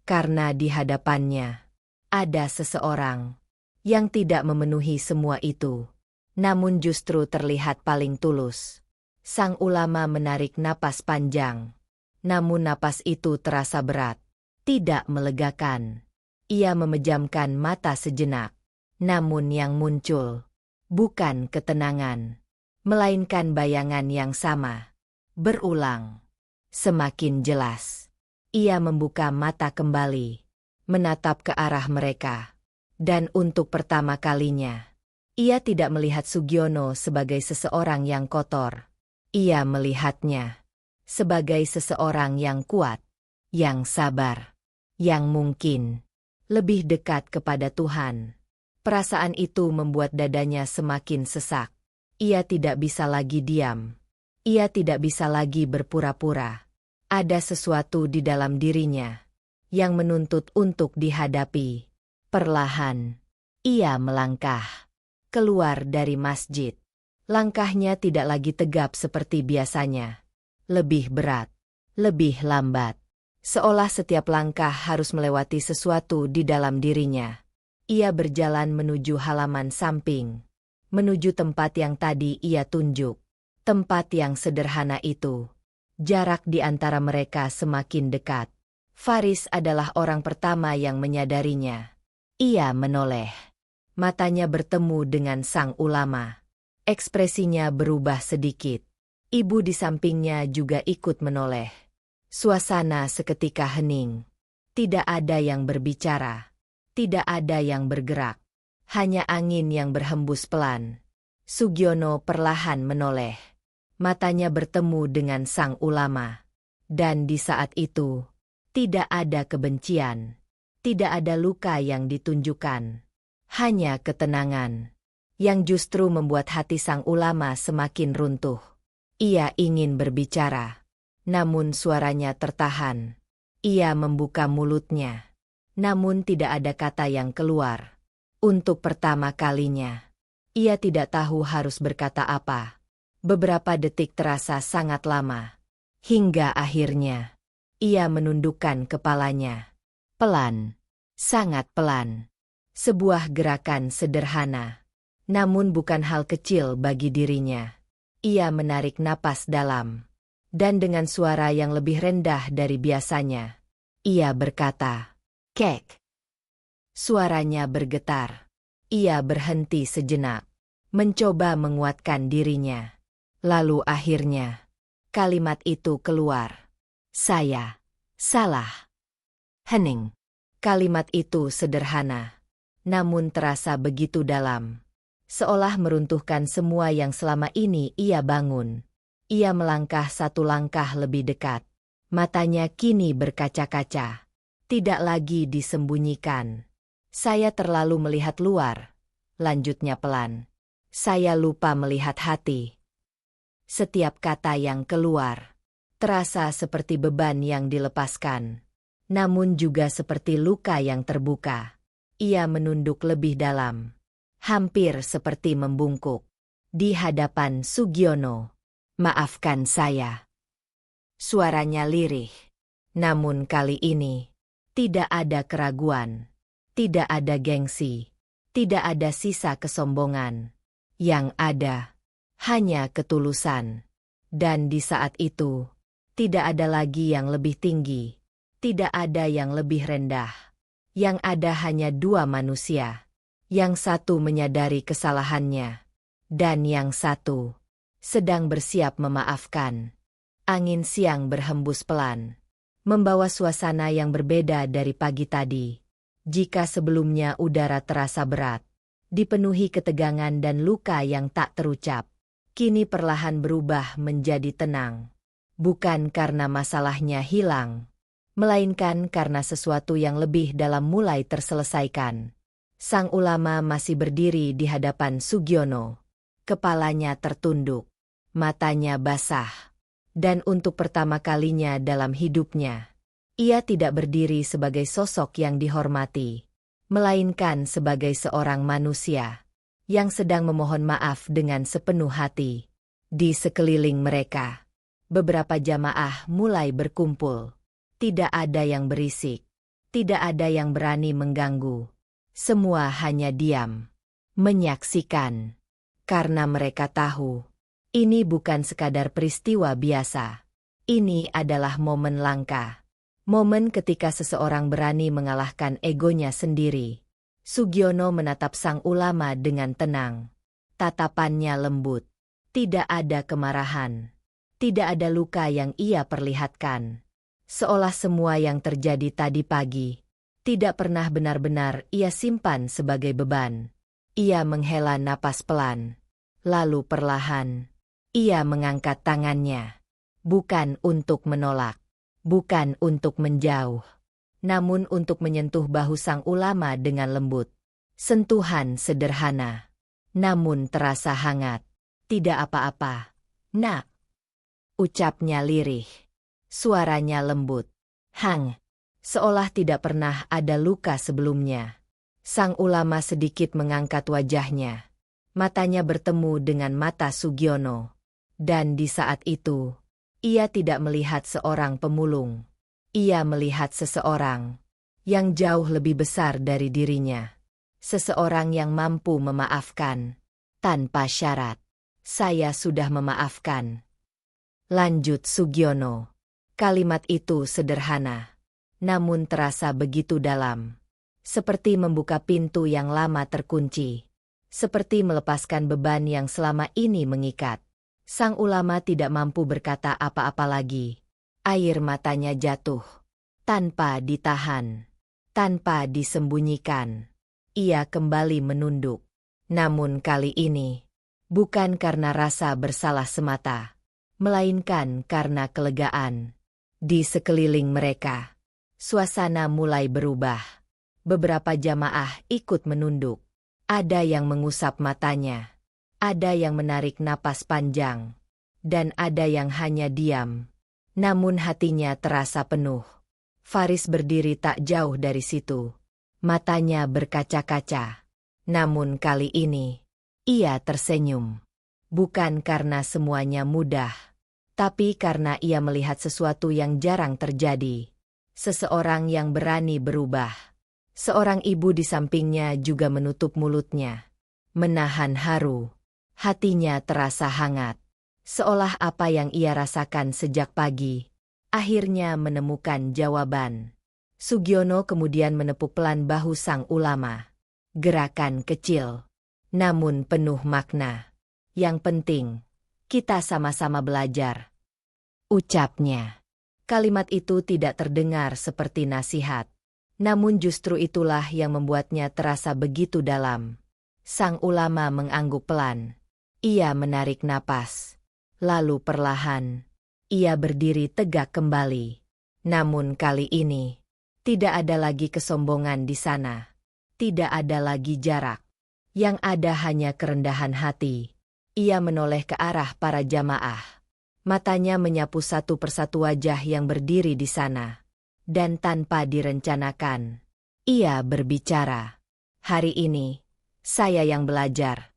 Karena di hadapannya, ada seseorang yang tidak memenuhi semua itu. Namun justru terlihat paling tulus. Sang ulama menarik napas panjang. Namun napas itu terasa berat. Tidak melegakan. Ia memejamkan mata sejenak. Namun yang muncul bukan ketenangan, melainkan bayangan yang sama. Berulang. Semakin jelas. Ia membuka mata kembali. Menatap ke arah mereka. Dan untuk pertama kalinya, ia tidak melihat Sugiono sebagai seseorang yang kotor. Ia melihatnya sebagai seseorang yang kuat, yang sabar, yang mungkin lebih dekat kepada Tuhan. Perasaan itu membuat dadanya semakin sesak. Ia tidak bisa lagi diam. Ia tidak bisa lagi berpura-pura. Ada sesuatu di dalam dirinya yang menuntut untuk dihadapi. Perlahan, ia melangkah keluar dari masjid. Langkahnya tidak lagi tegap seperti biasanya. Lebih berat, lebih lambat. Seolah setiap langkah harus melewati sesuatu di dalam dirinya. Ia berjalan menuju halaman samping. Menuju tempat yang tadi ia tunjuk. Tempat yang sederhana itu. Jarak di antara mereka semakin dekat. Faris adalah orang pertama yang menyadarinya. Ia menoleh. Matanya bertemu dengan sang ulama. Ekspresinya berubah sedikit. Ibu di sampingnya juga ikut menoleh. Suasana seketika hening. Tidak ada yang berbicara. Tidak ada yang bergerak. Hanya angin yang berhembus pelan. Sugiono perlahan menoleh. Matanya bertemu dengan sang ulama. Dan di saat itu, tidak ada kebencian. Tidak ada luka yang ditunjukkan. Hanya ketenangan. Yang justru membuat hati sang ulama semakin runtuh. Ia ingin berbicara. Namun suaranya tertahan. Ia membuka mulutnya. Namun tidak ada kata yang keluar. Untuk pertama kalinya, ia tidak tahu harus berkata apa. Beberapa detik terasa sangat lama. Hingga akhirnya, ia menundukkan kepalanya. Pelan. Sangat pelan. Sebuah gerakan sederhana. Namun bukan hal kecil bagi dirinya. Ia menarik napas dalam. Dan dengan suara yang lebih rendah dari biasanya, ia berkata, "Kek." Suaranya bergetar. Ia berhenti sejenak. Mencoba menguatkan dirinya. Lalu akhirnya, kalimat itu keluar. "Saya salah." Hening. Kalimat itu sederhana. Namun terasa begitu dalam. Seolah meruntuhkan semua yang selama ini ia bangun. Ia melangkah satu langkah lebih dekat. Matanya kini berkaca-kaca. Tidak lagi disembunyikan. "Saya terlalu melihat luar," lanjutnya pelan. "Saya lupa melihat hati." Setiap kata yang keluar terasa seperti beban yang dilepaskan. Namun juga seperti luka yang terbuka. Ia menunduk lebih dalam. Hampir seperti membungkuk. Di hadapan Sugiono. "Maafkan saya." Suaranya lirih. Namun kali ini, tidak ada keraguan. Tidak ada gengsi. Tidak ada sisa kesombongan. Yang ada hanya ketulusan. Dan di saat itu, tidak ada lagi yang lebih tinggi. Tidak ada yang lebih rendah. Yang ada hanya dua manusia. Yang satu menyadari kesalahannya. Dan yang satu sedang bersiap memaafkan. Angin siang berhembus pelan. Membawa suasana yang berbeda dari pagi tadi. Jika sebelumnya udara terasa berat, dipenuhi ketegangan dan luka yang tak terucap, kini perlahan berubah menjadi tenang. Bukan karena masalahnya hilang, melainkan karena sesuatu yang lebih dalam mulai terselesaikan. Sang ulama masih berdiri di hadapan Sugiono. Kepalanya tertunduk, matanya basah. Dan untuk pertama kalinya dalam hidupnya, ia tidak berdiri sebagai sosok yang dihormati, melainkan sebagai seorang manusia yang sedang memohon maaf dengan sepenuh hati. Di sekeliling mereka, beberapa jamaah mulai berkumpul. Tidak ada yang berisik, tidak ada yang berani mengganggu. Semua hanya diam, menyaksikan. Karena mereka tahu, ini bukan sekadar peristiwa biasa. Ini adalah momen langka. Momen ketika seseorang berani mengalahkan egonya sendiri. Sugiono menatap sang ulama dengan tenang. Tatapannya lembut. Tidak ada kemarahan. Tidak ada luka yang ia perlihatkan. Seolah semua yang terjadi tadi pagi tidak pernah benar-benar ia simpan sebagai beban. Ia menghela napas pelan. Lalu perlahan, ia mengangkat tangannya. Bukan untuk menolak. Bukan untuk menjauh. Namun untuk menyentuh bahu sang ulama dengan lembut. Sentuhan sederhana. Namun terasa hangat. Tidak apa-apa, nak. Ucapnya lirih. Suaranya lembut. Hang. Seolah tidak pernah ada luka sebelumnya. Sang ulama sedikit mengangkat wajahnya. Matanya bertemu dengan mata Sugiono. Dan di saat itu, ia tidak melihat seorang pemulung. Ia melihat seseorang yang jauh lebih besar dari dirinya. Seseorang yang mampu memaafkan tanpa syarat. Saya sudah memaafkan. Lanjut Sugiono. Kalimat itu sederhana, namun terasa begitu dalam. Seperti membuka pintu yang lama terkunci. Seperti melepaskan beban yang selama ini mengikat. Sang ulama tidak mampu berkata apa-apa lagi. Air matanya jatuh. Tanpa ditahan. Tanpa disembunyikan. Ia kembali menunduk. Namun kali ini, bukan karena rasa bersalah semata, melainkan karena kelegaan. Di sekeliling mereka, suasana mulai berubah. Beberapa jamaah ikut menunduk. Ada yang mengusap matanya. Ada yang menarik napas panjang. Dan ada yang hanya diam. Namun hatinya terasa penuh. Faris berdiri tak jauh dari situ. Matanya berkaca-kaca. Namun kali ini, ia tersenyum. Bukan karena semuanya mudah, tapi karena ia melihat sesuatu yang jarang terjadi. Seseorang yang berani berubah. Seorang ibu di sampingnya juga menutup mulutnya. Menahan haru. Hatinya terasa hangat. Seolah apa yang ia rasakan sejak pagi akhirnya menemukan jawaban. Sugiono kemudian menepuk pelan bahu sang ulama. Gerakan kecil, namun penuh makna. Yang penting, kita sama-sama belajar. Ucapnya. Kalimat itu tidak terdengar seperti nasihat. Namun justru itulah yang membuatnya terasa begitu dalam. Sang ulama mengangguk pelan. Ia menarik napas. Lalu perlahan, ia berdiri tegak kembali. Namun kali ini, tidak ada lagi kesombongan di sana. Tidak ada lagi jarak. Yang ada hanya kerendahan hati. Ia menoleh ke arah para jamaah. Matanya menyapu satu persatu wajah yang berdiri di sana. Dan tanpa direncanakan, ia berbicara. Hari ini, saya yang belajar.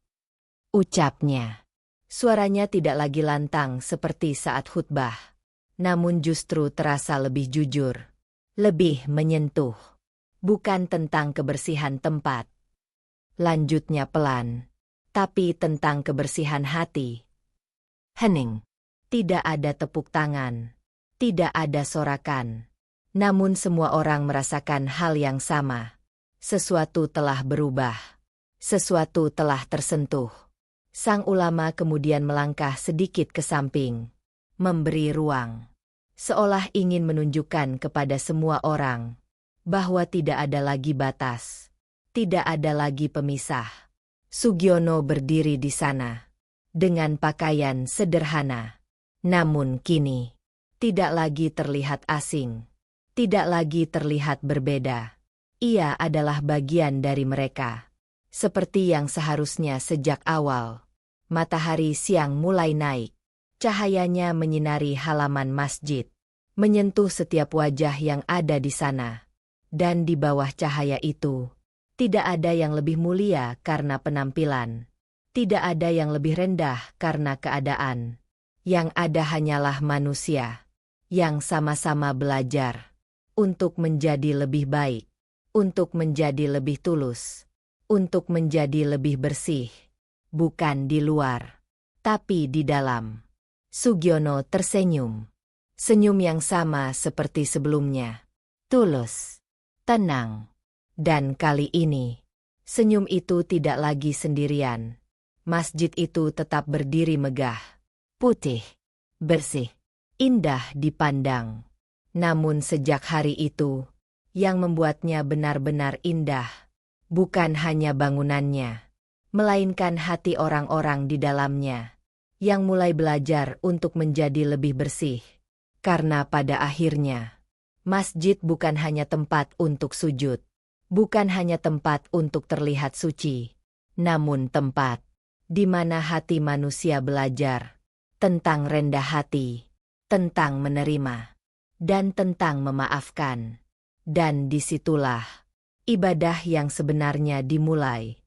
Ucapnya. Suaranya tidak lagi lantang seperti saat khutbah. Namun justru terasa lebih jujur. Lebih menyentuh. bukan tentang kebersihan tempat. Lanjutnya pelan, tapi tentang kebersihan hati. Hening. Tidak ada tepuk tangan. Tidak ada sorakan. Namun semua orang merasakan hal yang sama. Sesuatu telah berubah. Sesuatu telah tersentuh. Sang ulama kemudian melangkah sedikit ke samping. Memberi ruang. Seolah ingin menunjukkan kepada semua orang bahwa tidak ada lagi batas. Tidak ada lagi pemisah. Sugiono berdiri di sana dengan pakaian sederhana. Namun kini tidak lagi terlihat asing. Tidak lagi terlihat berbeda. Ia adalah bagian dari mereka. Seperti yang seharusnya sejak awal. Matahari siang mulai naik. Cahayanya menyinari halaman masjid. Menyentuh setiap wajah yang ada di sana. Dan di bawah cahaya itu, tidak ada yang lebih mulia karena penampilan. Tidak ada yang lebih rendah karena keadaan. Yang ada hanyalah manusia. Yang sama-sama belajar. Untuk menjadi lebih baik. Untuk menjadi lebih tulus. Untuk menjadi lebih bersih. Bukan di luar. Tapi di dalam. Sugiono tersenyum. Senyum yang sama seperti sebelumnya. Tulus. Tenang. Dan kali ini, senyum itu tidak lagi sendirian. Masjid itu tetap berdiri megah. Putih. Bersih. Indah dipandang. Namun sejak hari itu, yang membuatnya benar-benar indah, bukan hanya bangunannya, melainkan hati orang-orang di dalamnya, yang mulai belajar untuk menjadi lebih bersih. Karena pada akhirnya, masjid bukan hanya tempat untuk sujud, bukan hanya tempat untuk terlihat suci, namun tempat di mana hati manusia belajar tentang rendah hati, tentang menerima, dan tentang memaafkan. Dan disitulah ibadah yang sebenarnya dimulai.